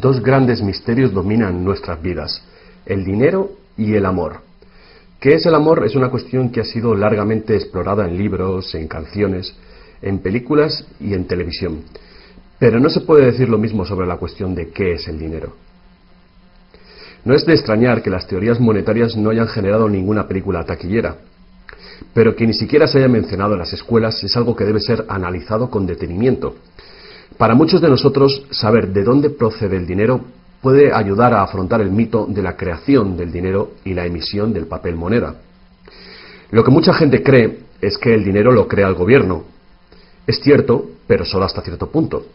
dos grandes misterios dominan nuestras vidas: el dinero y el amor. ¿Qué es el amor? Es una cuestión que ha sido largamente explorada en libros, en canciones, en películas y en televisión. Pero no se puede decir lo mismo sobre la cuestión de qué es el dinero. No es de extrañar que las teorías monetarias no hayan generado ninguna película taquillera, pero que ni siquiera se haya mencionado en las escuelas es algo que debe ser analizado con detenimiento. Para muchos de nosotros, saber de dónde procede el dinero puede ayudar a afrontar el mito de la creación del dinero y la emisión del papel moneda. Lo que mucha gente cree es que el dinero lo crea el gobierno. Es cierto, pero solo hasta cierto punto.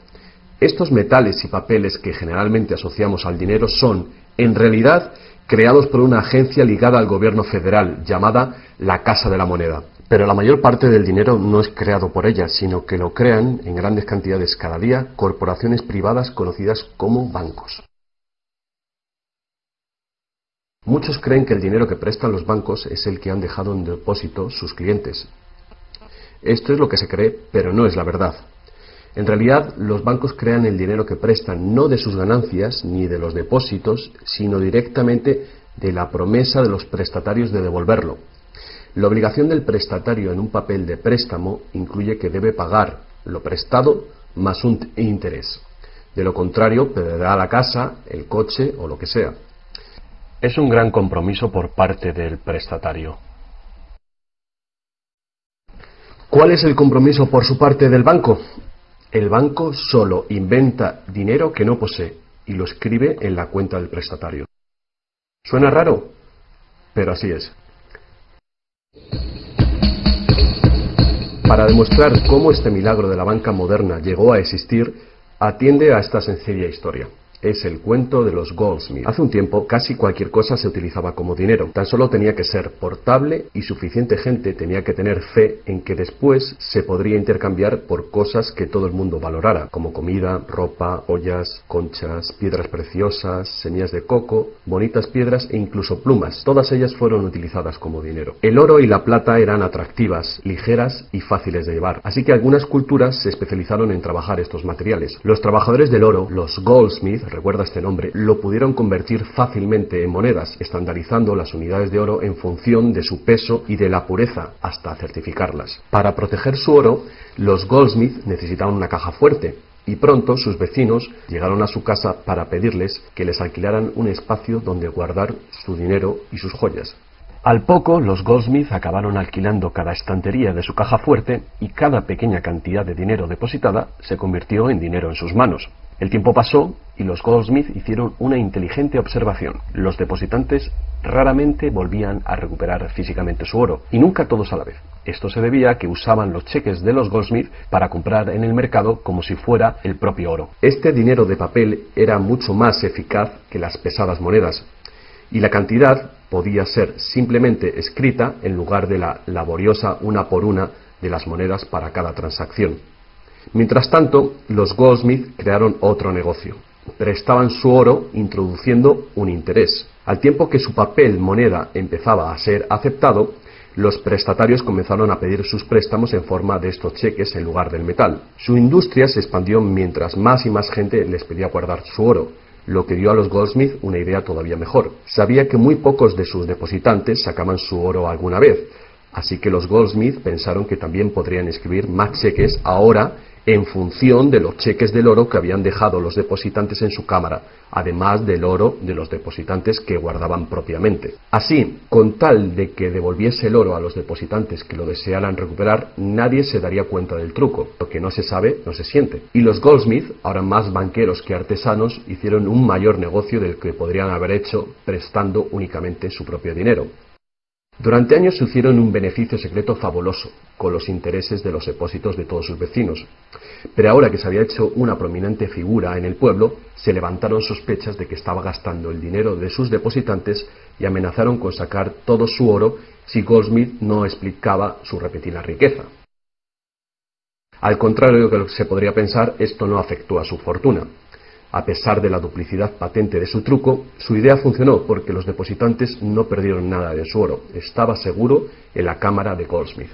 Estos metales y papeles que generalmente asociamos al dinero son, en realidad, creados por una agencia ligada al gobierno federal, llamada la Casa de la Moneda. Pero la mayor parte del dinero no es creado por ella, sino que lo crean en grandes cantidades cada día corporaciones privadas conocidas como bancos. Muchos creen que el dinero que prestan los bancos es el que han dejado en depósito sus clientes. Esto es lo que se cree, pero no es la verdad. En realidad, los bancos crean el dinero que prestan no de sus ganancias ni de los depósitos, sino directamente de la promesa de los prestatarios de devolverlo. La obligación del prestatario en un papel de préstamo incluye que debe pagar lo prestado más un interés. De lo contrario, perderá la casa, el coche o lo que sea. Es un gran compromiso por parte del prestatario. ¿Cuál es el compromiso por su parte del banco? El banco solo inventa dinero que no posee y lo escribe en la cuenta del prestatario. ¿Suena raro? Pero así es. Para demostrar cómo este milagro de la banca moderna llegó a existir, atiende a esta sencilla historia. Es el cuento de los Goldsmith. Hace un tiempo casi cualquier cosa se utilizaba como dinero. Tan solo tenía que ser portable y suficiente gente tenía que tener fe en que después se podría intercambiar por cosas que todo el mundo valorara, como comida, ropa, ollas, conchas, piedras preciosas, semillas de coco, bonitas piedras e incluso plumas. Todas ellas fueron utilizadas como dinero. El oro y la plata eran atractivas, ligeras y fáciles de llevar, así que algunas culturas se especializaron en trabajar estos materiales. Los trabajadores del oro, los Goldsmith, recuerda este nombre, lo pudieron convertir fácilmente en monedas, estandarizando las unidades de oro en función de su peso y de la pureza, hasta certificarlas. Para proteger su oro, los Goldsmith necesitaban una caja fuerte, y pronto sus vecinos llegaron a su casa para pedirles que les alquilaran un espacio donde guardar su dinero y sus joyas. Al poco, los Goldsmith acabaron alquilando cada estantería de su caja fuerte y cada pequeña cantidad de dinero depositada se convirtió en dinero en sus manos. El tiempo pasó y los Goldsmith hicieron una inteligente observación. Los depositantes raramente volvían a recuperar físicamente su oro, y nunca todos a la vez. Esto se debía a que usaban los cheques de los Goldsmith para comprar en el mercado como si fuera el propio oro. Este dinero de papel era mucho más eficaz que las pesadas monedas, y la cantidad podía ser simplemente escrita en lugar de la laboriosa una por una de las monedas para cada transacción. Mientras tanto, los Goldsmith crearon otro negocio. Prestaban su oro introduciendo un interés. Al tiempo que su papel moneda empezaba a ser aceptado, los prestatarios comenzaron a pedir sus préstamos en forma de estos cheques en lugar del metal. Su industria se expandió mientras más y más gente les pedía guardar su oro, lo que dio a los Goldsmith una idea todavía mejor. Sabía que muy pocos de sus depositantes sacaban su oro alguna vez, así que los Goldsmith pensaron que también podrían escribir más cheques ahora en función de los cheques del oro que habían dejado los depositantes en su cámara, además del oro de los depositantes que guardaban propiamente. Así, con tal de que devolviese el oro a los depositantes que lo desearan recuperar, nadie se daría cuenta del truco. Lo que no se sabe, no se siente. Y los Goldsmith, ahora más banqueros que artesanos, hicieron un mayor negocio del que podrían haber hecho prestando únicamente su propio dinero. Durante años se hicieron un beneficio secreto fabuloso, con los intereses de los depósitos de todos sus vecinos. Pero ahora que se había hecho una prominente figura en el pueblo, se levantaron sospechas de que estaba gastando el dinero de sus depositantes y amenazaron con sacar todo su oro si Goldsmith no explicaba su repentina riqueza. Al contrario de lo que se podría pensar, esto no afectó a su fortuna. A pesar de la duplicidad patente de su truco, su idea funcionó porque los depositantes no perdieron nada de su oro. Estaba seguro en la cámara de Goldsmith.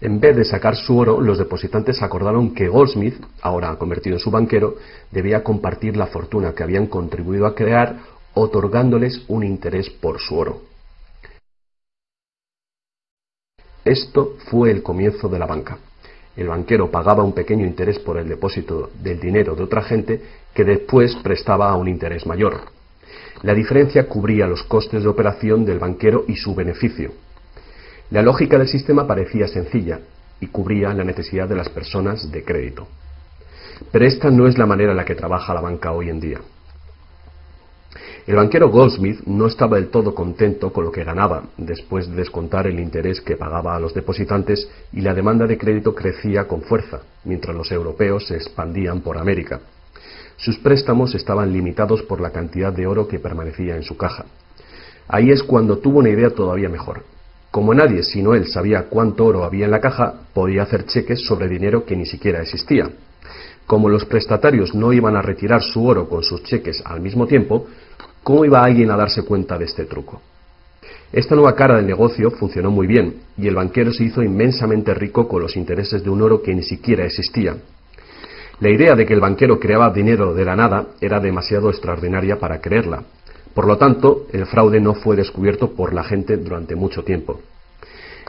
En vez de sacar su oro, los depositantes acordaron que Goldsmith, ahora convertido en su banquero, debía compartir la fortuna que habían contribuido a crear, otorgándoles un interés por su oro. Esto fue el comienzo de la banca. El banquero pagaba un pequeño interés por el depósito del dinero de otra gente que después prestaba a un interés mayor. La diferencia cubría los costes de operación del banquero y su beneficio. La lógica del sistema parecía sencilla y cubría la necesidad de las personas de crédito. Pero esta no es la manera en la que trabaja la banca hoy en día. El banquero Goldsmith no estaba del todo contento con lo que ganaba después de descontar el interés que pagaba a los depositantes, y la demanda de crédito crecía con fuerza, mientras los europeos se expandían por América. Sus préstamos estaban limitados por la cantidad de oro que permanecía en su caja. Ahí es cuando tuvo una idea todavía mejor. Como nadie sino él sabía cuánto oro había en la caja, podía hacer cheques sobre dinero que ni siquiera existía. Como los prestatarios no iban a retirar su oro con sus cheques al mismo tiempo, ¿cómo iba alguien a darse cuenta de este truco? Esta nueva cara del negocio funcionó muy bien, y el banquero se hizo inmensamente rico con los intereses de un oro que ni siquiera existía. La idea de que el banquero creaba dinero de la nada era demasiado extraordinaria para creerla. Por lo tanto, el fraude no fue descubierto por la gente durante mucho tiempo.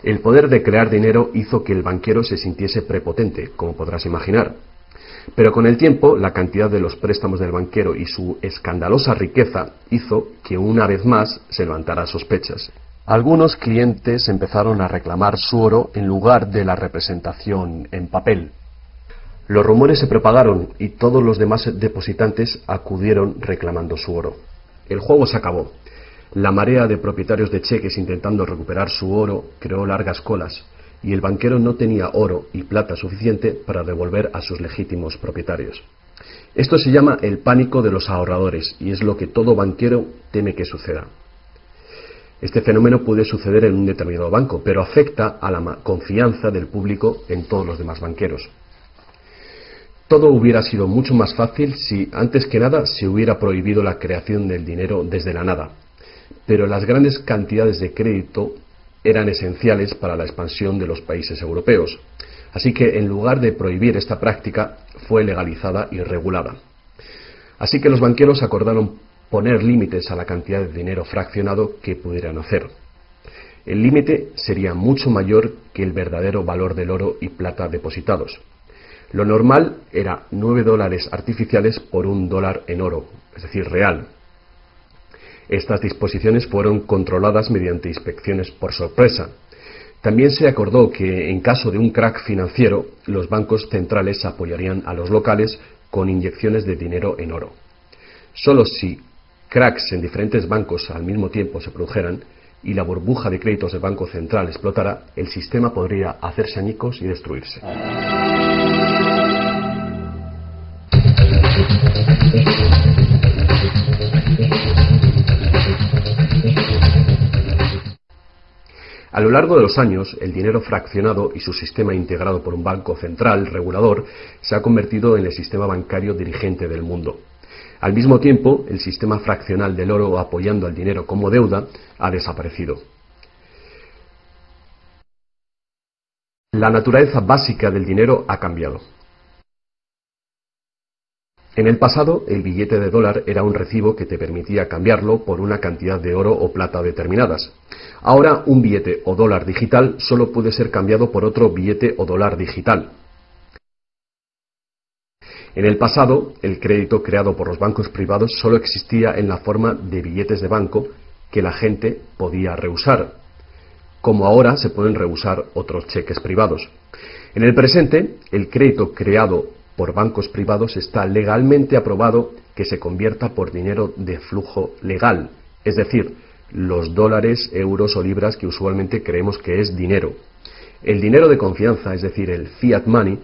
El poder de crear dinero hizo que el banquero se sintiese prepotente, como podrás imaginar. Pero con el tiempo, la cantidad de los préstamos del banquero y su escandalosa riqueza hizo que una vez más se levantara sospechas. Algunos clientes empezaron a reclamar su oro en lugar de la representación en papel. Los rumores se propagaron y todos los demás depositantes acudieron reclamando su oro. El juego se acabó. La marea de propietarios de cheques intentando recuperar su oro creó largas colas, y el banquero no tenía oro y plata suficiente para devolver a sus legítimos propietarios. Esto se llama el pánico de los ahorradores, y es lo que todo banquero teme que suceda. Este fenómeno puede suceder en un determinado banco, pero afecta a la confianza del público en todos los demás banqueros. Todo hubiera sido mucho más fácil si, antes que nada, se hubiera prohibido la creación del dinero desde la nada. Pero las grandes cantidades de crédito eran esenciales para la expansión de los países europeos. Así que, en lugar de prohibir esta práctica, fue legalizada y regulada. Así que los banqueros acordaron poner límites a la cantidad de dinero fraccionado que pudieran hacer. El límite sería mucho mayor que el verdadero valor del oro y plata depositados. Lo normal era $9 artificiales por $1 en oro, es decir, real. Estas disposiciones fueron controladas mediante inspecciones por sorpresa. También se acordó que, en caso de un crack financiero, los bancos centrales apoyarían a los locales con inyecciones de dinero en oro. Solo si cracks en diferentes bancos al mismo tiempo se produjeran y la burbuja de créditos del Banco Central explotara, el sistema podría hacerse añicos y destruirse. A lo largo de los años, el dinero fraccionado y su sistema integrado por un banco central regulador se ha convertido en el sistema bancario dirigente del mundo. Al mismo tiempo, el sistema fraccional del oro apoyando al dinero como deuda ha desaparecido. La naturaleza básica del dinero ha cambiado. En el pasado, el billete de dólar era un recibo que te permitía cambiarlo por una cantidad de oro o plata determinadas. Ahora, un billete o dólar digital solo puede ser cambiado por otro billete o dólar digital. En el pasado, el crédito creado por los bancos privados solo existía en la forma de billetes de banco que la gente podía rehusar, como ahora se pueden rehusar otros cheques privados. En el presente, el crédito creado por bancos privados está legalmente aprobado que se convierta por dinero de flujo legal, es decir, los dólares, euros o libras que usualmente creemos que es dinero. El dinero de confianza, es decir, el fiat money,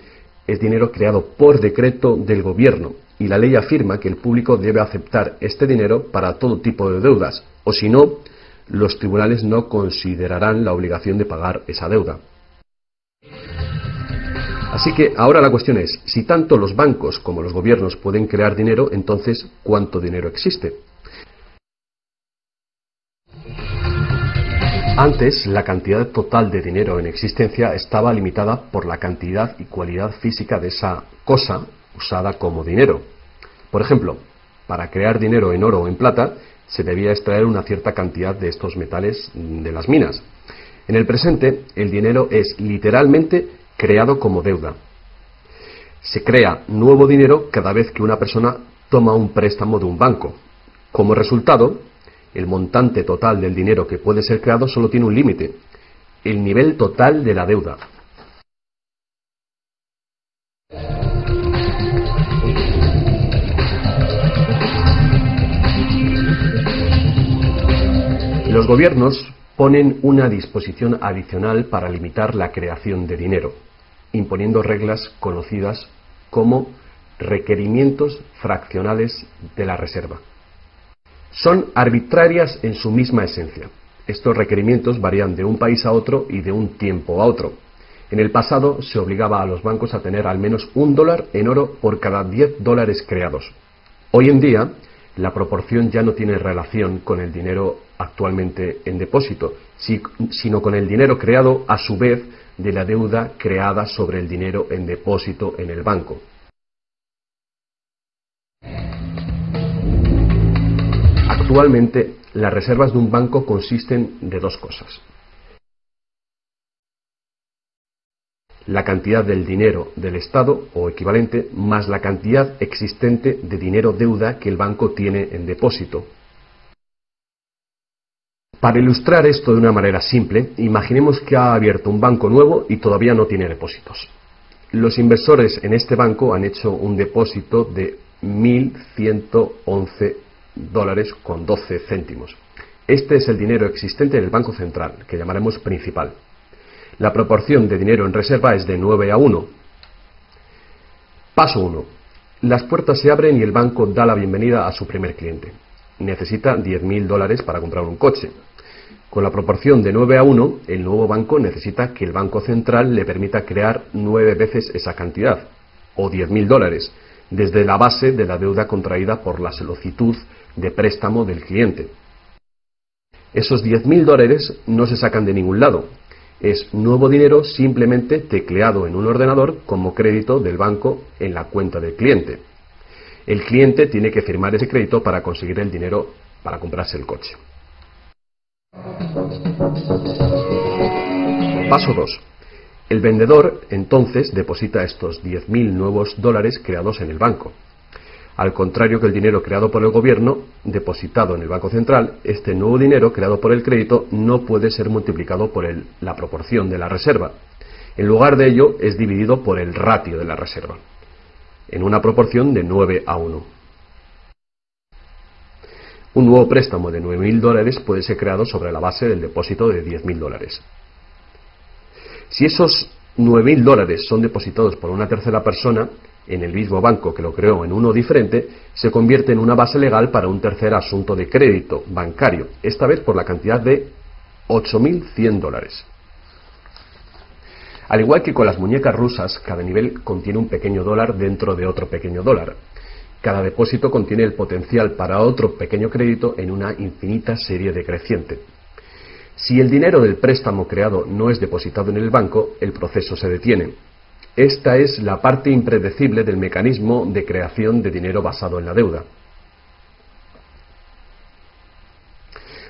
es dinero creado por decreto del gobierno, y la ley afirma que el público debe aceptar este dinero para todo tipo de deudas, o si no, los tribunales no considerarán la obligación de pagar esa deuda. Así que ahora la cuestión es, si tanto los bancos como los gobiernos pueden crear dinero, entonces, ¿cuánto dinero existe? Antes, la cantidad total de dinero en existencia estaba limitada por la cantidad y cualidad física de esa cosa usada como dinero. Por ejemplo, para crear dinero en oro o en plata, se debía extraer una cierta cantidad de estos metales de las minas. En el presente, el dinero es literalmente creado como deuda. Se crea nuevo dinero cada vez que una persona toma un préstamo de un banco. Como resultado, el montante total del dinero que puede ser creado solo tiene un límite: el nivel total de la deuda. Los gobiernos ponen una disposición adicional para limitar la creación de dinero, imponiendo reglas conocidas como requerimientos fraccionales de la reserva. Son arbitrarias en su misma esencia. Estos requerimientos varían de un país a otro y de un tiempo a otro. En el pasado se obligaba a los bancos a tener al menos $1 en oro por cada $10 creados. Hoy en día, la proporción ya no tiene relación con el dinero actualmente en depósito, sino con el dinero creado a su vez de la deuda creada sobre el dinero en depósito en el banco. Actualmente, las reservas de un banco consisten de dos cosas: la cantidad del dinero del Estado o equivalente más la cantidad existente de dinero deuda que el banco tiene en depósito. Para ilustrar esto de una manera simple, imaginemos que ha abierto un banco nuevo y todavía no tiene depósitos. Los inversores en este banco han hecho un depósito de $1.111,12. Este es el dinero existente en el Banco Central, que llamaremos principal. La proporción de dinero en reserva es de 9:1. Paso 1. Las puertas se abren y el banco da la bienvenida a su primer cliente. Necesita $10.000 para comprar un coche. Con la proporción de 9:1, el nuevo banco necesita que el Banco Central le permita crear 9 veces esa cantidad, o $10.000, desde la base de la deuda contraída por la solicitud de préstamo del cliente. Esos $10.000 no se sacan de ningún lado. Es nuevo dinero simplemente tecleado en un ordenador como crédito del banco en la cuenta del cliente. El cliente tiene que firmar ese crédito para conseguir el dinero para comprarse el coche. Paso 2. El vendedor entonces deposita estos 10.000 nuevos dólares creados en el banco. Al contrario que el dinero creado por el gobierno, depositado en el Banco Central, este nuevo dinero creado por el crédito no puede ser multiplicado por la proporción de la reserva. En lugar de ello, es dividido por el ratio de la reserva, en una proporción de 9:1. Un nuevo préstamo de $9.000 puede ser creado sobre la base del depósito de $10.000. Si esos $9.000 son depositados por una tercera persona en el mismo banco que lo creó en uno diferente, se convierte en una base legal para un tercer asunto de crédito bancario, esta vez por la cantidad de $8.100. Al igual que con las muñecas rusas, cada nivel contiene un pequeño dólar dentro de otro pequeño dólar. Cada depósito contiene el potencial para otro pequeño crédito en una infinita serie decreciente. Si el dinero del préstamo creado no es depositado en el banco, el proceso se detiene. Esta es la parte impredecible del mecanismo de creación de dinero basado en la deuda.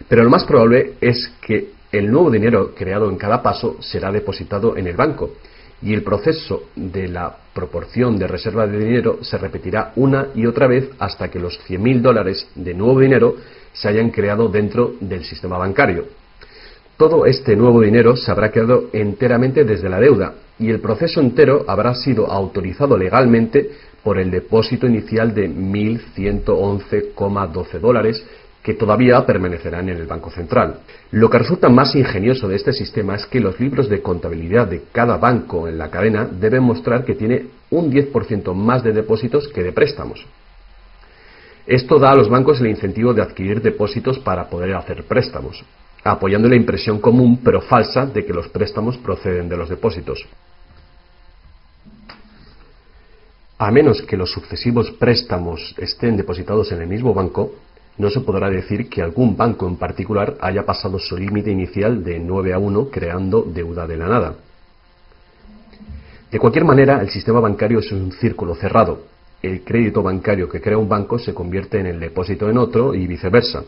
Pero lo más probable es que el nuevo dinero creado en cada paso será depositado en el banco, y el proceso de la proporción de reserva de dinero se repetirá una y otra vez hasta que los $100.000 de nuevo dinero se hayan creado dentro del sistema bancario. Todo este nuevo dinero se habrá creado enteramente desde la deuda, y el proceso entero habrá sido autorizado legalmente por el depósito inicial de $1.111,12 que todavía permanecerán en el Banco Central. Lo que resulta más ingenioso de este sistema es que los libros de contabilidad de cada banco en la cadena deben mostrar que tiene un 10% más de depósitos que de préstamos. Esto da a los bancos el incentivo de adquirir depósitos para poder hacer préstamos, apoyando la impresión común pero falsa de que los préstamos proceden de los depósitos. A menos que los sucesivos préstamos estén depositados en el mismo banco, no se podrá decir que algún banco en particular haya pasado su límite inicial de 9-1 creando deuda de la nada. De cualquier manera, el sistema bancario es un círculo cerrado. El crédito bancario que crea un banco se convierte en el depósito en otro y viceversa.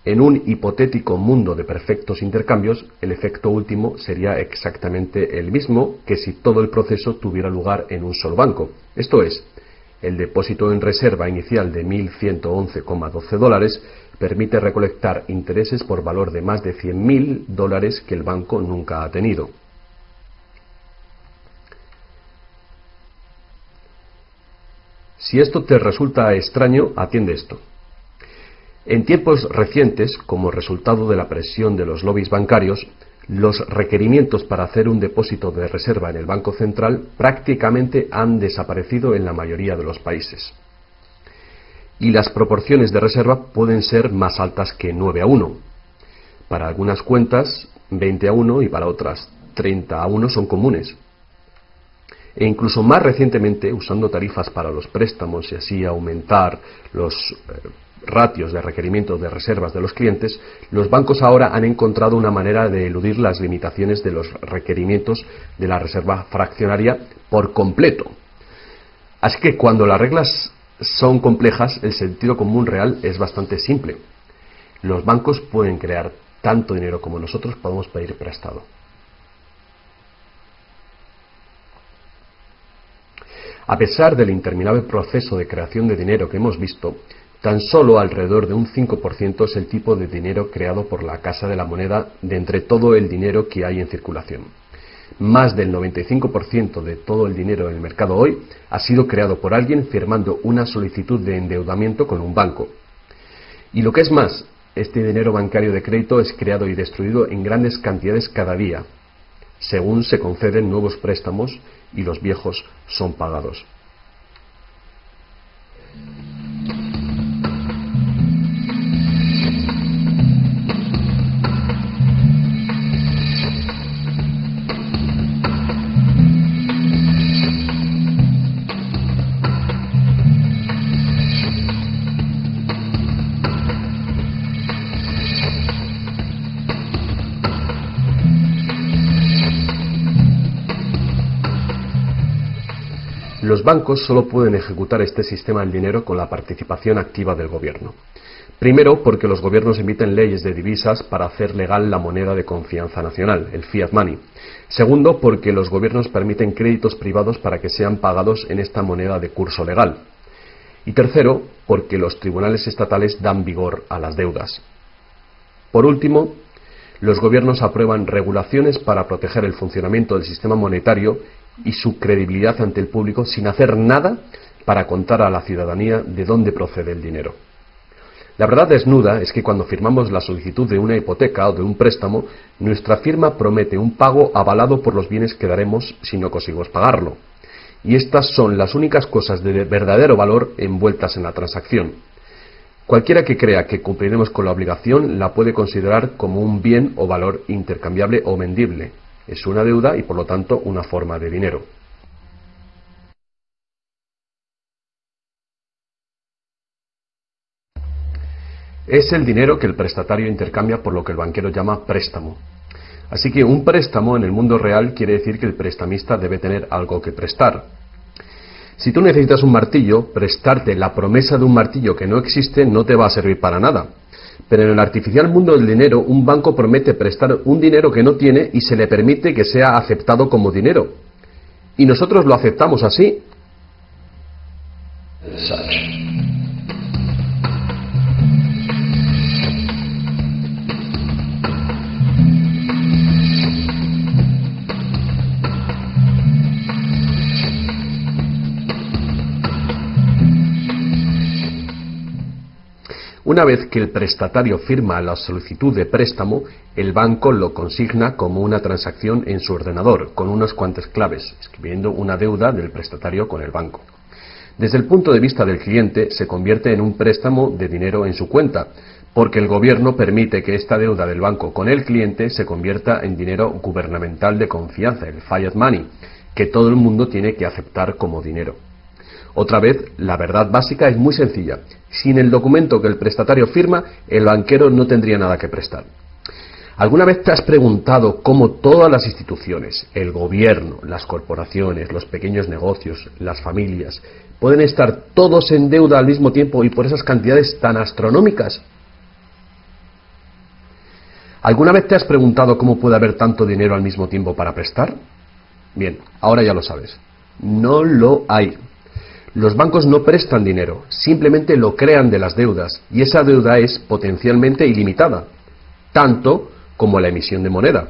En un hipotético mundo de perfectos intercambios, el efecto último sería exactamente el mismo que si todo el proceso tuviera lugar en un solo banco. Esto es, el depósito en reserva inicial de $1.111,12 permite recolectar intereses por valor de más de $100.000 que el banco nunca ha tenido. Si esto te resulta extraño, atiende esto. En tiempos recientes, como resultado de la presión de los lobbies bancarios, los requerimientos para hacer un depósito de reserva en el Banco Central prácticamente han desaparecido en la mayoría de los países. Y las proporciones de reserva pueden ser más altas que 9-1. Para algunas cuentas, 20-1 y para otras, 30-1 son comunes. E incluso más recientemente, usando tarifas para los préstamos y así aumentar los ratios de requerimiento de reservas de los clientes, los bancos ahora han encontrado una manera de eludir las limitaciones de los requerimientos de la reserva fraccionaria por completo. Así que cuando las reglas son complejas, el sentido común real es bastante simple. Los bancos pueden crear tanto dinero como nosotros podemos pedir prestado. A pesar del interminable proceso de creación de dinero que hemos visto, tan solo alrededor de un 5% es el tipo de dinero creado por la Casa de la Moneda de entre todo el dinero que hay en circulación. Más del 95% de todo el dinero en el mercado hoy ha sido creado por alguien firmando una solicitud de endeudamiento con un banco. Y lo que es más, este dinero bancario de crédito es creado y destruido en grandes cantidades cada día, según se conceden nuevos préstamos y los viejos son pagados. Los bancos solo pueden ejecutar este sistema del dinero con la participación activa del gobierno. Primero, porque los gobiernos emiten leyes de divisas para hacer legal la moneda de confianza nacional, el fiat money. Segundo, porque los gobiernos permiten créditos privados para que sean pagados en esta moneda de curso legal. Y tercero, porque los tribunales estatales dan vigor a las deudas. Por último, los gobiernos aprueban regulaciones para proteger el funcionamiento del sistema monetario y su credibilidad ante el público sin hacer nada para contar a la ciudadanía de dónde procede el dinero. La verdad desnuda es que cuando firmamos la solicitud de una hipoteca o de un préstamo, nuestra firma promete un pago avalado por los bienes que daremos si no conseguimos pagarlo. Y estas son las únicas cosas de verdadero valor envueltas en la transacción. Cualquiera que crea que cumpliremos con la obligación la puede considerar como un bien o valor intercambiable o vendible. Es una deuda y por lo tanto una forma de dinero. Es el dinero que el prestatario intercambia por lo que el banquero llama préstamo. Así que un préstamo en el mundo real quiere decir que el prestamista debe tener algo que prestar. Si tú necesitas un martillo, prestarte la promesa de un martillo que no existe no te va a servir para nada. Pero en el artificial mundo del dinero, un banco promete prestar un dinero que no tiene y se le permite que sea aceptado como dinero. Y nosotros lo aceptamos así. Una vez que el prestatario firma la solicitud de préstamo, el banco lo consigna como una transacción en su ordenador, con unas cuantas claves, escribiendo una deuda del prestatario con el banco. Desde el punto de vista del cliente, se convierte en un préstamo de dinero en su cuenta, porque el gobierno permite que esta deuda del banco con el cliente se convierta en dinero gubernamental de confianza, el fiat money, que todo el mundo tiene que aceptar como dinero. Otra vez, la verdad básica es muy sencilla. Sin el documento que el prestatario firma, el banquero no tendría nada que prestar. ¿Alguna vez te has preguntado cómo todas las instituciones, el gobierno, las corporaciones, los pequeños negocios, las familias, pueden estar todos en deuda al mismo tiempo y por esas cantidades tan astronómicas? ¿Alguna vez te has preguntado cómo puede haber tanto dinero al mismo tiempo para prestar? Bien, ahora ya lo sabes. No lo hay. Los bancos no prestan dinero, simplemente lo crean de las deudas, y esa deuda es potencialmente ilimitada, tanto como la emisión de moneda.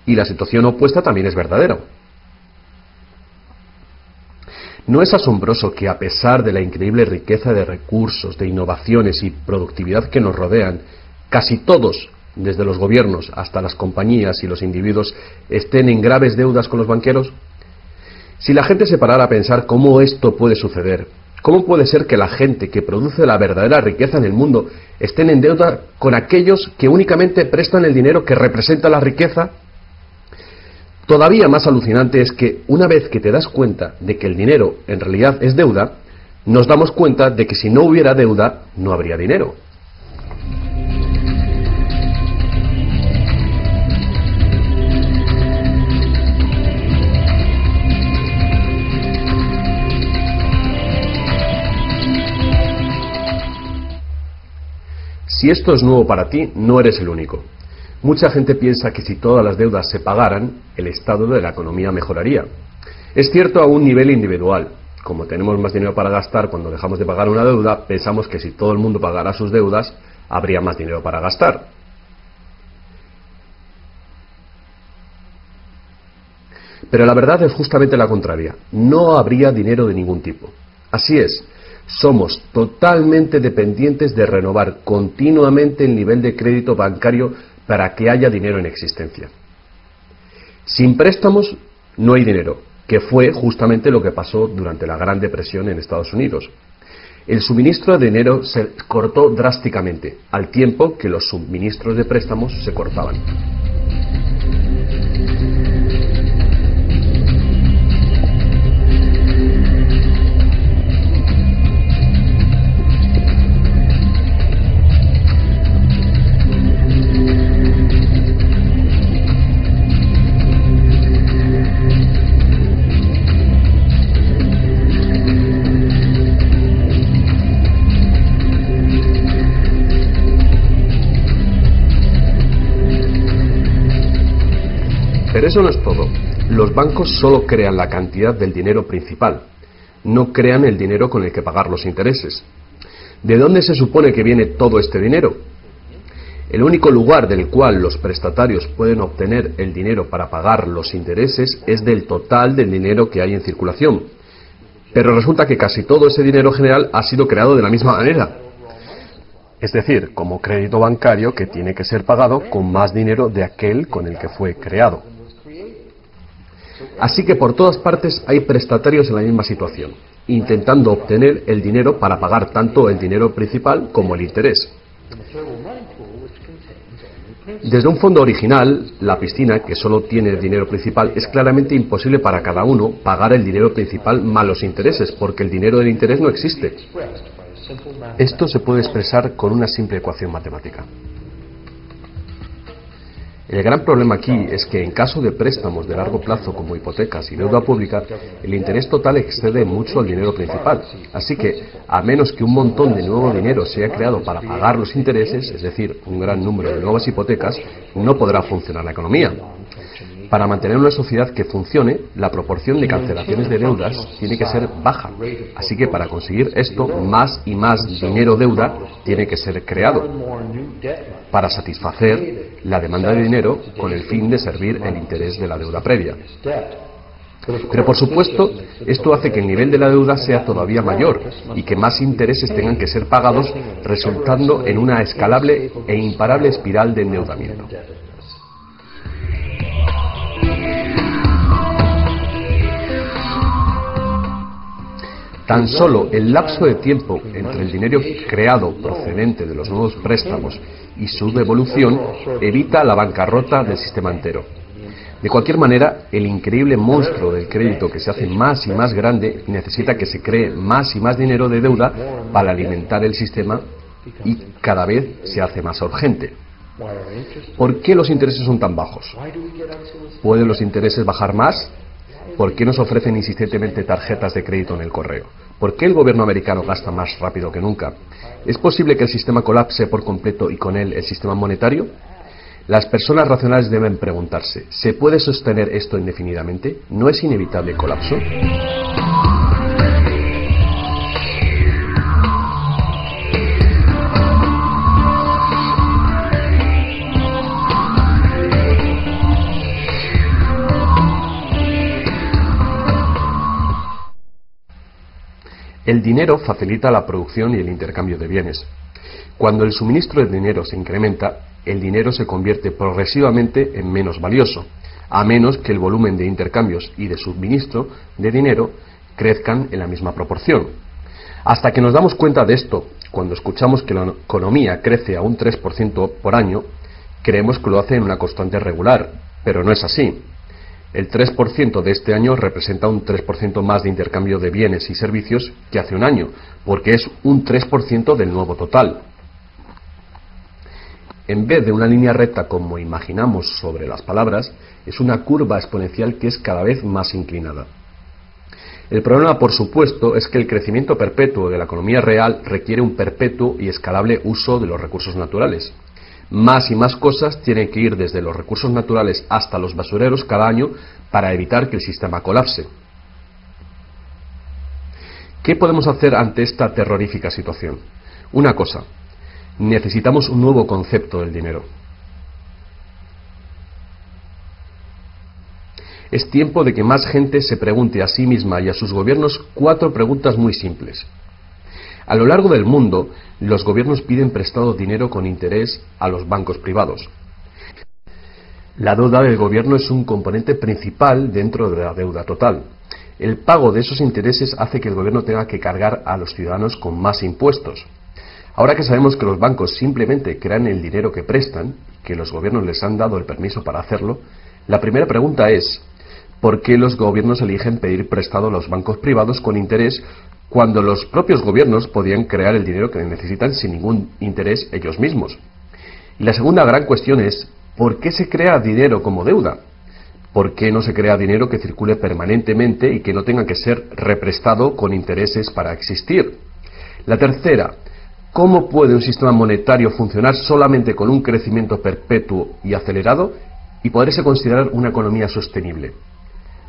Y la situación opuesta también es verdadera. ¿No es asombroso que a pesar de la increíble riqueza de recursos, de innovaciones y productividad que nos rodean, casi todos, desde los gobiernos hasta las compañías y los individuos, estén en graves deudas con los banqueros? Si la gente se parara a pensar cómo esto puede suceder, ¿cómo puede ser que la gente que produce la verdadera riqueza en el mundo estén en deuda con aquellos que únicamente prestan el dinero que representa la riqueza? Todavía más alucinante es que una vez que te das cuenta de que el dinero en realidad es deuda, nos damos cuenta de que si no hubiera deuda, no habría dinero. Si esto es nuevo para ti, no eres el único. Mucha gente piensa que si todas las deudas se pagaran, el estado de la economía mejoraría. Es cierto a un nivel individual. Como tenemos más dinero para gastar cuando dejamos de pagar una deuda, pensamos que si todo el mundo pagara sus deudas, habría más dinero para gastar. Pero la verdad es justamente la contraria. No habría dinero de ningún tipo. Así es. Somos totalmente dependientes de renovar continuamente el nivel de crédito bancario para que haya dinero en existencia. Sin préstamos no hay dinero, que fue justamente lo que pasó durante la Gran Depresión en Estados Unidos. El suministro de dinero se cortó drásticamente, al tiempo que los suministros de préstamos se cortaban. Pero eso no es todo. Los bancos solo crean la cantidad del dinero principal, no crean el dinero con el que pagar los intereses. ¿De dónde se supone que viene todo este dinero? El único lugar del cual los prestatarios pueden obtener el dinero para pagar los intereses es del total del dinero que hay en circulación. Pero resulta que casi todo ese dinero general ha sido creado de la misma manera. Es decir, como crédito bancario que tiene que ser pagado con más dinero de aquel con el que fue creado. Así que por todas partes hay prestatarios en la misma situación, intentando obtener el dinero para pagar tanto el dinero principal como el interés. Desde un fondo original, la piscina, que solo tiene el dinero principal, es claramente imposible para cada uno pagar el dinero principal más los intereses, porque el dinero del interés no existe. Esto se puede expresar con una simple ecuación matemática. El gran problema aquí es que en caso de préstamos de largo plazo como hipotecas y deuda pública, el interés total excede mucho al dinero principal. Así que, a menos que un montón de nuevo dinero sea creado para pagar los intereses, es decir, un gran número de nuevas hipotecas, no podrá funcionar la economía. Para mantener una sociedad que funcione, la proporción de cancelaciones de deudas tiene que ser baja. Así que para conseguir esto, más y más dinero deuda tiene que ser creado para satisfacer la demanda de dinero con el fin de servir el interés de la deuda previa. Pero por supuesto, esto hace que el nivel de la deuda sea todavía mayor y que más intereses tengan que ser pagados, resultando en una escalable e imparable espiral de endeudamiento. Tan solo el lapso de tiempo entre el dinero creado procedente de los nuevos préstamos y su devolución evita la bancarrota del sistema entero. De cualquier manera, el increíble monstruo del crédito que se hace más y más grande necesita que se cree más y más dinero de deuda para alimentar el sistema y cada vez se hace más urgente. ¿Por qué los intereses son tan bajos? ¿Pueden los intereses bajar más? ¿Por qué nos ofrecen insistentemente tarjetas de crédito en el correo? ¿Por qué el gobierno americano gasta más rápido que nunca? ¿Es posible que el sistema colapse por completo y con él el sistema monetario? Las personas racionales deben preguntarse, ¿se puede sostener esto indefinidamente? ¿No es inevitable el colapso? El dinero facilita la producción y el intercambio de bienes. Cuando el suministro de dinero se incrementa, el dinero se convierte progresivamente en menos valioso, a menos que el volumen de intercambios y de suministro de dinero crezcan en la misma proporción. Hasta que nos damos cuenta de esto, cuando escuchamos que la economía crece a un 3% por año, creemos que lo hace en una constante regular, pero no es así. El 3% de este año representa un 3% más de intercambio de bienes y servicios que hace un año, porque es un 3% del nuevo total. En vez de una línea recta como imaginamos sobre las palabras, es una curva exponencial que es cada vez más inclinada. El problema, por supuesto, es que el crecimiento perpetuo de la economía real requiere un perpetuo y escalable uso de los recursos naturales. Más y más cosas tienen que ir desde los recursos naturales hasta los basureros cada año para evitar que el sistema colapse. ¿Qué podemos hacer ante esta terrorífica situación? Una cosa, necesitamos un nuevo concepto del dinero. Es tiempo de que más gente se pregunte a sí misma y a sus gobiernos 4 preguntas muy simples. A lo largo del mundo, los gobiernos piden prestado dinero con interés a los bancos privados. La deuda del gobierno es un componente principal dentro de la deuda total. El pago de esos intereses hace que el gobierno tenga que cargar a los ciudadanos con más impuestos. Ahora que sabemos que los bancos simplemente crean el dinero que prestan, que los gobiernos les han dado el permiso para hacerlo, la primera pregunta es, ¿por qué los gobiernos eligen pedir prestado a los bancos privados con interés cuando los propios gobiernos podían crear el dinero que necesitan sin ningún interés ellos mismos? Y la segunda gran cuestión es, ¿por qué se crea dinero como deuda? ¿Por qué no se crea dinero que circule permanentemente y que no tenga que ser represtado con intereses para existir? La tercera, ¿cómo puede un sistema monetario funcionar solamente con un crecimiento perpetuo y acelerado y poderse considerar una economía sostenible?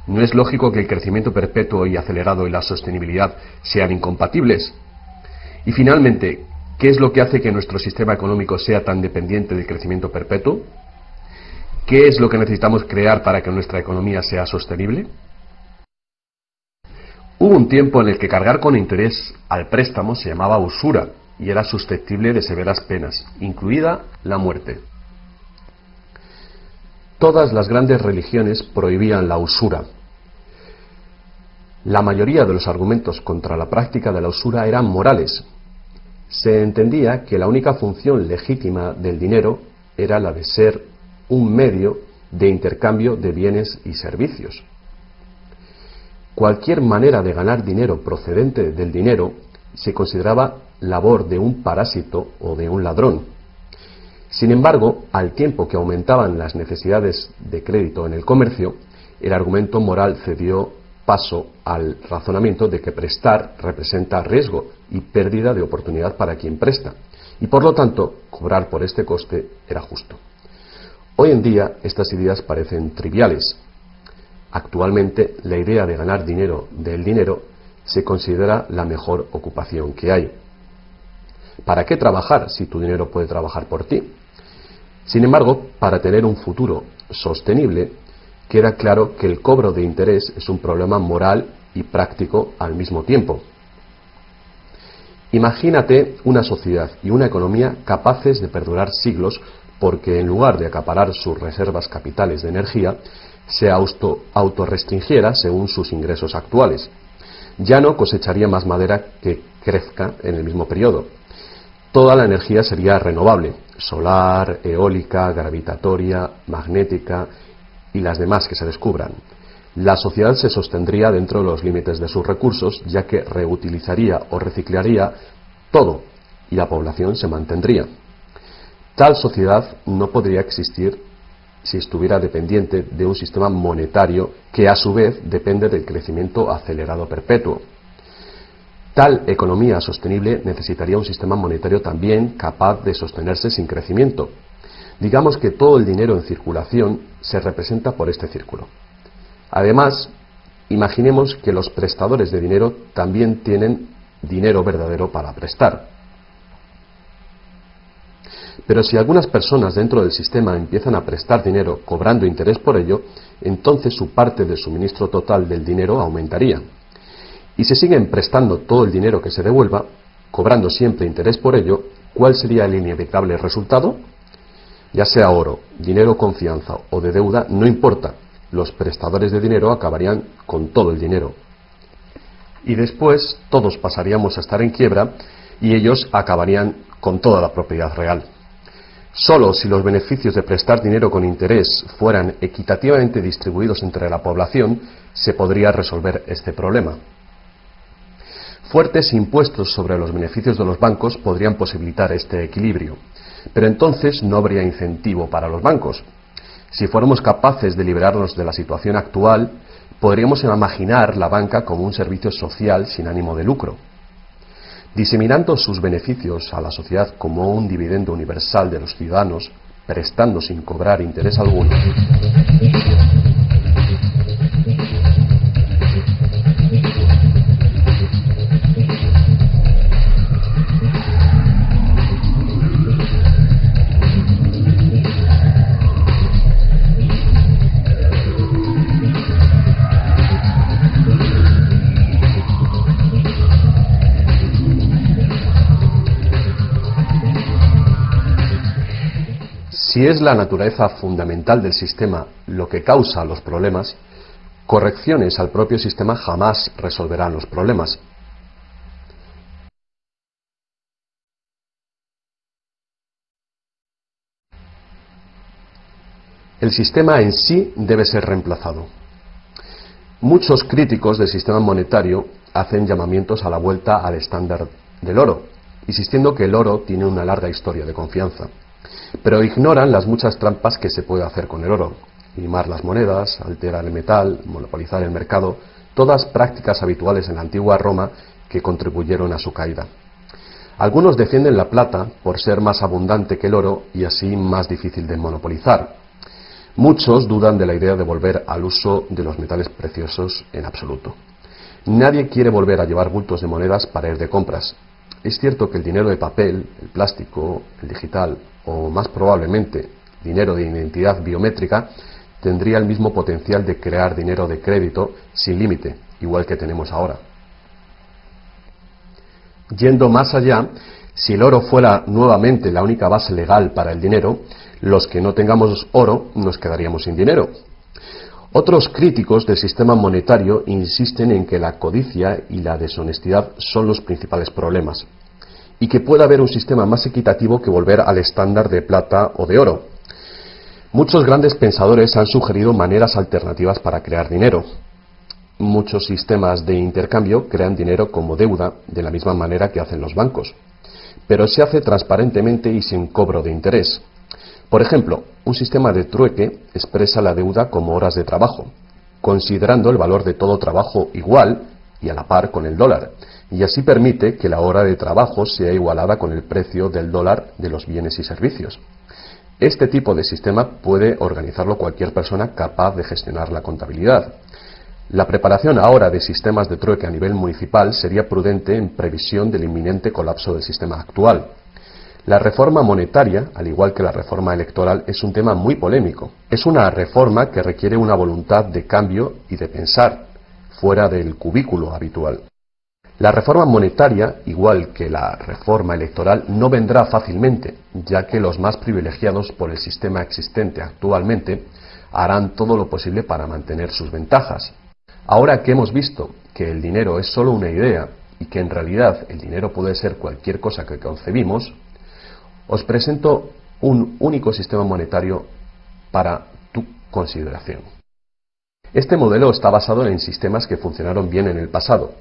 ¿No es lógico que el crecimiento perpetuo y acelerado y la sostenibilidad sean incompatibles? Y finalmente, ¿qué es lo que hace que nuestro sistema económico sea tan dependiente del crecimiento perpetuo? ¿Qué es lo que necesitamos crear para que nuestra economía sea sostenible? Hubo un tiempo en el que cargar con interés al préstamo se llamaba usura y era susceptible de severas penas, incluida la muerte. Todas las grandes religiones prohibían la usura. La mayoría de los argumentos contra la práctica de la usura eran morales. Se entendía que la única función legítima del dinero era la de ser un medio de intercambio de bienes y servicios. Cualquier manera de ganar dinero procedente del dinero se consideraba labor de un parásito o de un ladrón. Sin embargo, al tiempo que aumentaban las necesidades de crédito en el comercio, el argumento moral cedió paso al razonamiento de que prestar representa riesgo y pérdida de oportunidad para quien presta, y por lo tanto, cobrar por este coste era justo. Hoy en día, estas ideas parecen triviales. Actualmente, la idea de ganar dinero del dinero se considera la mejor ocupación que hay. ¿Para qué trabajar si tu dinero puede trabajar por ti? Sin embargo, para tener un futuro sostenible, queda claro que el cobro de interés es un problema moral y práctico al mismo tiempo. Imagínate una sociedad y una economía capaces de perdurar siglos porque en lugar de acaparar sus reservas capitales de energía, se autorrestringiera según sus ingresos actuales. Ya no cosecharía más madera que crezca en el mismo periodo. Toda la energía sería renovable, solar, eólica, gravitatoria, magnética, y las demás que se descubran. La sociedad se sostendría dentro de los límites de sus recursos, ya que reutilizaría o reciclaría todo y la población se mantendría. Tal sociedad no podría existir si estuviera dependiente de un sistema monetario que a su vez depende del crecimiento acelerado perpetuo. Tal economía sostenible necesitaría un sistema monetario también capaz de sostenerse sin crecimiento. Digamos que todo el dinero en circulación se representa por este círculo. Además, imaginemos que los prestadores de dinero también tienen dinero verdadero para prestar. Pero si algunas personas dentro del sistema empiezan a prestar dinero cobrando interés por ello, entonces su parte del suministro total del dinero aumentaría. Y si siguen prestando todo el dinero que se devuelva, cobrando siempre interés por ello, ¿cuál sería el inevitable resultado? Ya sea oro, dinero, confianza o de deuda, no importa, los prestadores de dinero acabarían con todo el dinero. Y después todos pasaríamos a estar en quiebra y ellos acabarían con toda la propiedad real. Solo si los beneficios de prestar dinero con interés fueran equitativamente distribuidos entre la población, se podría resolver este problema. Fuertes impuestos sobre los beneficios de los bancos podrían posibilitar este equilibrio, pero entonces no habría incentivo para los bancos. Si fuéramos capaces de liberarnos de la situación actual, podríamos imaginar la banca como un servicio social sin ánimo de lucro, diseminando sus beneficios a la sociedad como un dividendo universal de los ciudadanos, prestando sin cobrar interés alguno. Si es la naturaleza fundamental del sistema lo que causa los problemas, correcciones al propio sistema jamás resolverán los problemas. El sistema en sí debe ser reemplazado. Muchos críticos del sistema monetario hacen llamamientos a la vuelta al estándar del oro, insistiendo que el oro tiene una larga historia de confianza. Pero ignoran las muchas trampas que se puede hacer con el oro: limar las monedas, alterar el metal, monopolizar el mercado, todas prácticas habituales en la antigua Roma que contribuyeron a su caída. Algunos defienden la plata por ser más abundante que el oro y así más difícil de monopolizar. Muchos dudan de la idea de volver al uso de los metales preciosos en absoluto. Nadie quiere volver a llevar bultos de monedas para ir de compras. Es cierto que el dinero de papel, el plástico, el digital o más probablemente dinero de identidad biométrica tendría el mismo potencial de crear dinero de crédito sin límite, igual que tenemos ahora. Yendo más allá, si el oro fuera nuevamente la única base legal para el dinero, los que no tengamos oro nos quedaríamos sin dinero. Otros críticos del sistema monetario insisten en que la codicia y la deshonestidad son los principales problemas, y que puede haber un sistema más equitativo que volver al estándar de plata o de oro. Muchos grandes pensadores han sugerido maneras alternativas para crear dinero. Muchos sistemas de intercambio crean dinero como deuda de la misma manera que hacen los bancos, pero se hace transparentemente y sin cobro de interés. Por ejemplo, un sistema de trueque expresa la deuda como horas de trabajo, considerando el valor de todo trabajo igual y a la par con el dólar, y así permite que la hora de trabajo sea igualada con el precio del dólar de los bienes y servicios. Este tipo de sistema puede organizarlo cualquier persona capaz de gestionar la contabilidad. La preparación ahora de sistemas de trueque a nivel municipal sería prudente en previsión del inminente colapso del sistema actual. La reforma monetaria, al igual que la reforma electoral, es un tema muy polémico. Es una reforma que requiere una voluntad de cambio y de pensar fuera del cubículo habitual. La reforma monetaria, igual que la reforma electoral, no vendrá fácilmente, ya que los más privilegiados por el sistema existente actualmente harán todo lo posible para mantener sus ventajas. Ahora que hemos visto que el dinero es solo una idea y que en realidad el dinero puede ser cualquier cosa que concebimos, os presento un único sistema monetario para tú consideración. Este modelo está basado en sistemas que funcionaron bien en el pasado,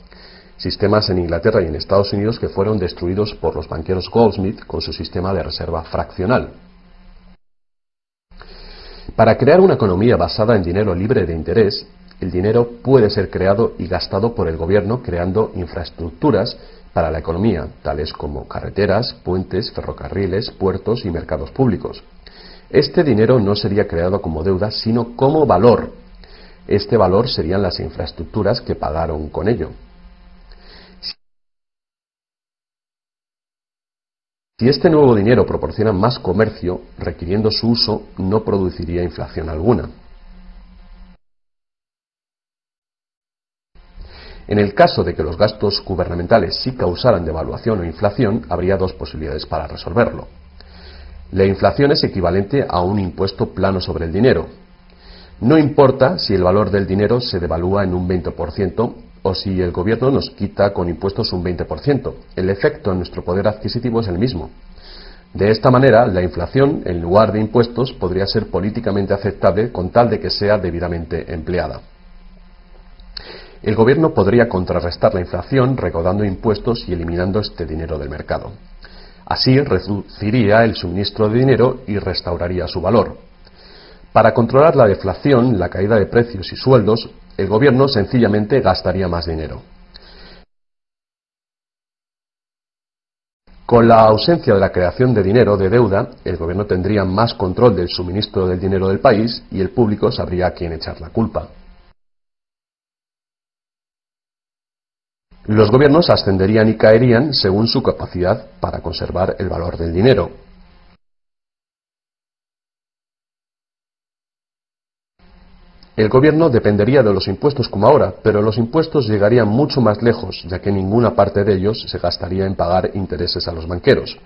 sistemas en Inglaterra y en Estados Unidos que fueron destruidos por los banqueros Goldsmith con su sistema de reserva fraccional. Para crear una economía basada en dinero libre de interés, el dinero puede ser creado y gastado por el gobierno creando infraestructuras para la economía, tales como carreteras, puentes, ferrocarriles, puertos y mercados públicos. Este dinero no sería creado como deuda, sino como valor. Este valor serían las infraestructuras que pagaron con ello. Si este nuevo dinero proporciona más comercio, requiriendo su uso, no produciría inflación alguna. En el caso de que los gastos gubernamentales sí causaran devaluación o inflación, habría dos posibilidades para resolverlo. La inflación es equivalente a un impuesto plano sobre el dinero. No importa si el valor del dinero se devalúa en un 20% o si el gobierno nos quita con impuestos un 20%. El efecto en nuestro poder adquisitivo es el mismo. De esta manera, la inflación, en lugar de impuestos, podría ser políticamente aceptable con tal de que sea debidamente empleada. El gobierno podría contrarrestar la inflación recaudando impuestos y eliminando este dinero del mercado. Así reduciría el suministro de dinero y restauraría su valor. Para controlar la deflación, la caída de precios y sueldos, el gobierno sencillamente gastaría más dinero. Con la ausencia de la creación de dinero de deuda, el gobierno tendría más control del suministro del dinero del país y el público sabría a quién echar la culpa. Los gobiernos ascenderían y caerían según su capacidad para conservar el valor del dinero. El gobierno dependería de los impuestos como ahora, pero los impuestos llegarían mucho más lejos, ya que ninguna parte de ellos se gastaría en pagar intereses a los banqueros.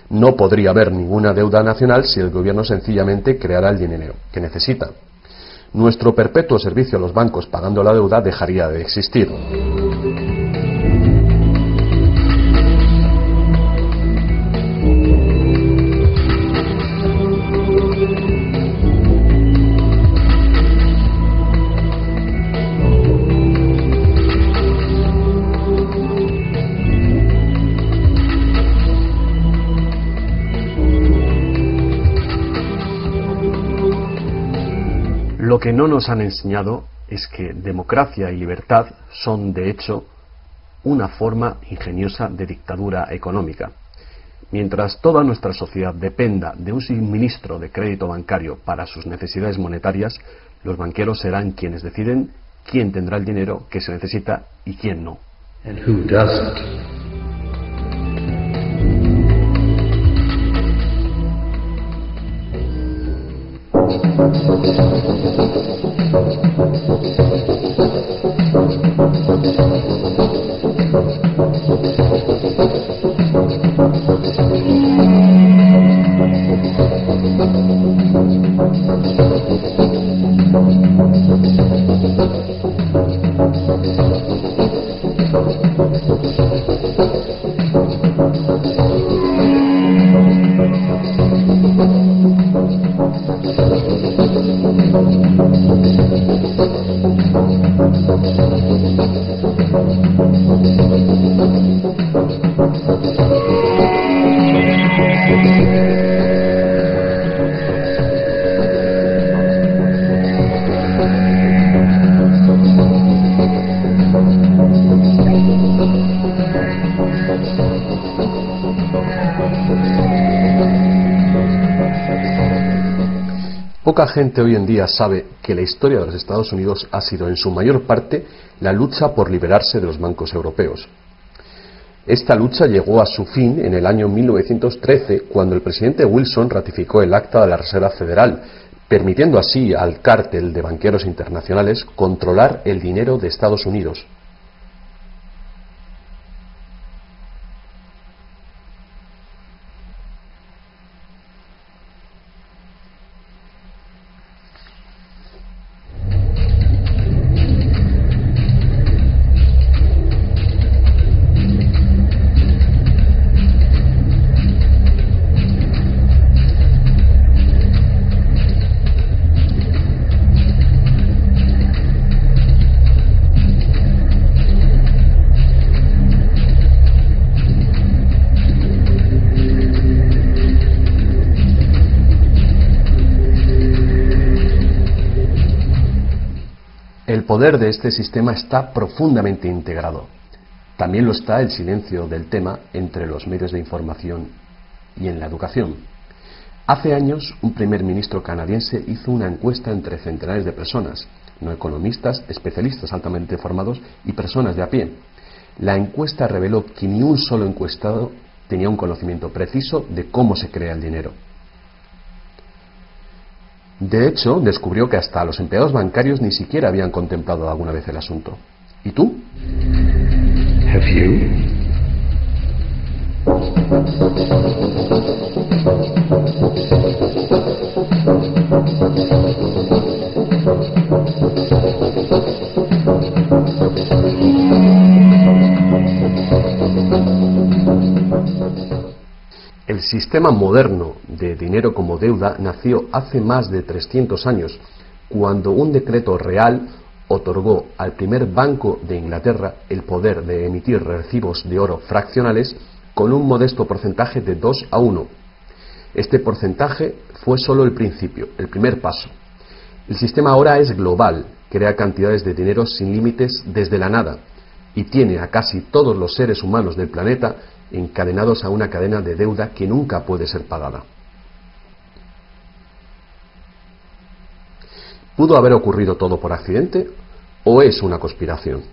No podría haber ninguna deuda nacional si el gobierno sencillamente creara el dinero que necesita. Nuestro perpetuo servicio a los bancos pagando la deuda dejaría de existir. Lo que no nos han enseñado es que democracia y libertad son, de hecho, una forma ingeniosa de dictadura económica. Mientras toda nuestra sociedad dependa de un suministro de crédito bancario para sus necesidades monetarias, los banqueros serán quienes deciden quién tendrá el dinero que se necesita y quién no. And who doesn't. Poca gente hoy en día sabe que la historia de los Estados Unidos ha sido en su mayor parte la lucha por liberarse de los bancos europeos. Esta lucha llegó a su fin en el año 1913, cuando el presidente Wilson ratificó el Acta de la Reserva Federal, permitiendo así al cártel de banqueros internacionales controlar el dinero de Estados Unidos. poder de este sistema está profundamente integrado. También lo está el silencio del tema entre los medios de información y en la educación. Hace años, un primer ministro canadiense hizo una encuesta entre centenares de personas, no economistas, especialistas altamente formados y personas de a pie. La encuesta reveló que ni un solo encuestado tenía un conocimiento preciso de cómo se crea el dinero. De hecho, descubrió que hasta los empleados bancarios ni siquiera habían contemplado alguna vez el asunto. ¿Y tú? Have you? El sistema moderno de dinero como deuda nació hace más de 300 años, cuando un decreto real otorgó al primer banco de Inglaterra el poder de emitir recibos de oro fraccionales con un modesto porcentaje de 2:1. Este porcentaje fue solo el principio, el primer paso. El sistema ahora es global, crea cantidades de dinero sin límites desde la nada y tiene a casi todos los seres humanos del planeta encadenados a una cadena de deuda que nunca puede ser pagada. ¿Pudo haber ocurrido todo por accidente o es una conspiración?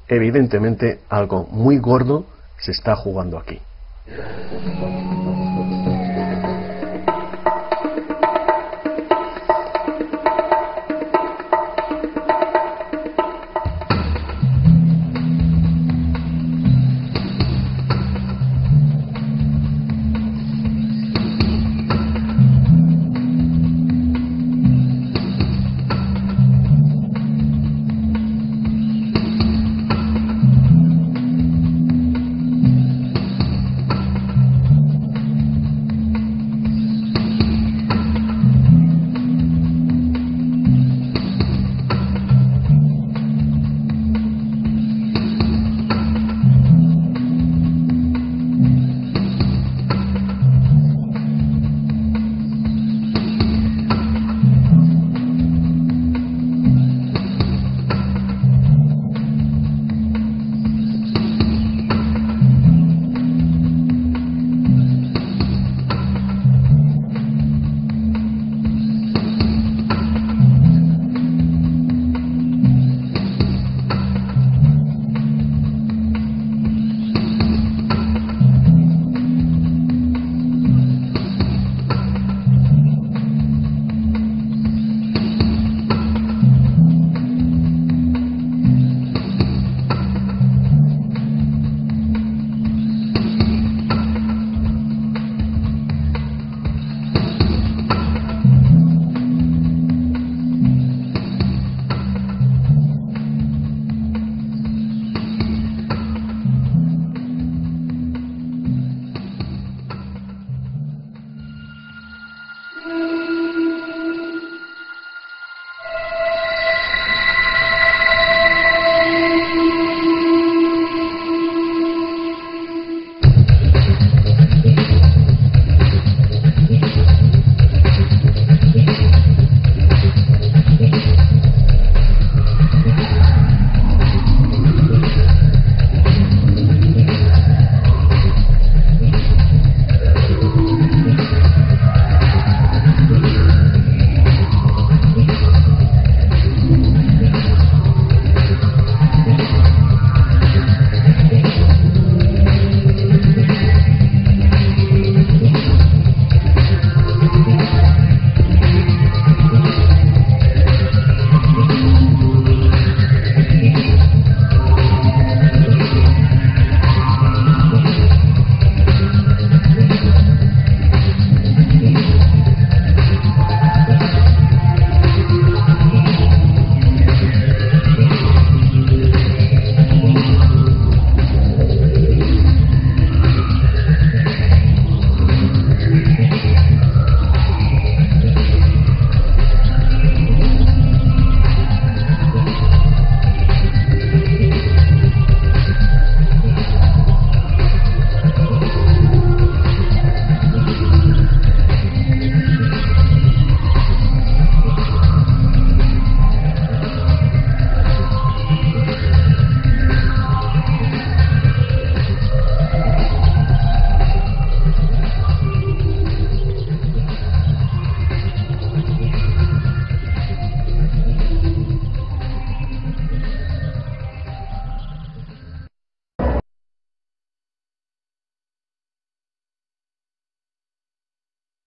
Evidentemente, algo muy gordo se está jugando aquí.